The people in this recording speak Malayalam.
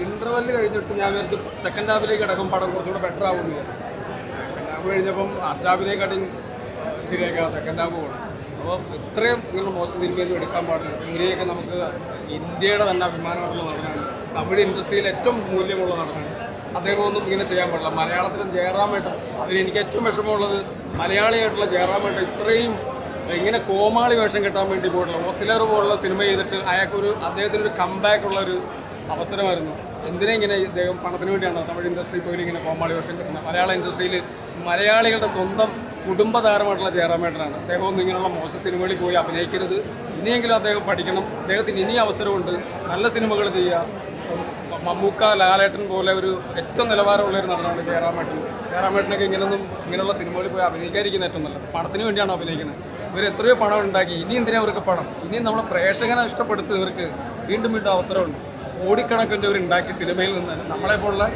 ഇന്റർവെല് കഴിഞ്ഞിട്ട് ഞാൻ വിചാരിച്ചു സെക്കൻഡ് ഹാഫിലേക്ക് കിടക്കും പടം കുറച്ചുകൂടെ ബെറ്റർ ആവുമെന്ന് വിചാരിച്ചു. സെക്കൻഡ് ഹാഫ് കഴിഞ്ഞപ്പം ഫസ്റ്റ് ഹാഫിനെക്കാട്ടും ഇതിലേക്ക് സെക്കൻഡ് ഹാഫ് പോകണം. അപ്പോൾ ഇത്രയും ഇങ്ങനെ മോശം സിനിമയൊന്നും എടുക്കാൻ പാടില്ല. സൂര്യയൊക്കെ നമുക്ക് ഇന്ത്യയുടെ തന്നെ അഭിമാനമുള്ള നടനാണ്, തമിഴ് ഇൻഡസ്ട്രിയിൽ ഏറ്റവും മൂല്യമുള്ള നടനാണ്. അദ്ദേഹമൊന്നും ഇങ്ങനെ ചെയ്യാൻ പാടില്ല. മലയാളത്തിലും ജയറാമേട്ടൻ, അതിന് എനിക്ക് ഏറ്റവും വിഷമമുള്ളത് മലയാളിയായിട്ടുള്ള ജയറാമേട്ടൻ ഇത്രയും ഇങ്ങനെ കോമാളി വേഷം കിട്ടാൻ വേണ്ടി പോയിട്ടുള്ള ഓസിലർ പോലുള്ള സിനിമ ചെയ്തിട്ട് അദ്ദേഹത്തിനൊരു കംബാക്ക് ഉള്ളൊരു അവസരമായിരുന്നു. എന്തിനാ ഇങ്ങനെ ഇദ്ദേഹം പണത്തിന് വേണ്ടിയാണ് തമിഴ് ഇൻഡസ്ട്രിയിൽ പോയി ഇങ്ങനെ കോമാളി വേഷം കിട്ടുന്നത്? മലയാള ഇൻഡസ്ട്രിയിൽ മലയാളികളുടെ സ്വന്തം കുടുംബതാരമായിട്ടുള്ള ജയറാമേട്ടനാണ്. അദ്ദേഹം ഒന്നും ഇങ്ങനെയുള്ള മോശം സിനിമകളിൽ പോയി അഭിനയിക്കരുത്. ഇനിയെങ്കിലും അദ്ദേഹം പഠിക്കണം. അദ്ദേഹത്തിന് ഇനി അവസരമുണ്ട്, നല്ല സിനിമകൾ ചെയ്യുക. മമ്മൂക്ക, ലാലേട്ടൻ പോലെ ഒരു ഏറ്റവും നിലവാരമുള്ള ഒരു നടനാണ് ജയറാമേട്ടൻ. ജയറാമേട്ടനൊക്കെ ഇങ്ങനെയുള്ള സിനിമകളിൽ പോയി അഭിനയിക്കാതിരിക്കുന്ന ഏറ്റവും നല്ലത്. പണത്തിന് വേണ്ടിയാണ് അഭിനയിക്കുന്നത്. ഇവർ എത്രയോ പണം ഉണ്ടാക്കി, ഇനി എന്തിനാണ് അവർക്ക് പണം? ഇനിയും നമ്മളെ പ്രേക്ഷകനെ ഇഷ്ടപ്പെടുത്തി ഇവർക്ക് വീണ്ടും അവസരമുണ്ട്. കോടിക്കണക്കിൻ്റെ ഇവർ ഉണ്ടാക്കി സിനിമയിൽ നിന്ന് നമ്മളെപ്പോലുള്ള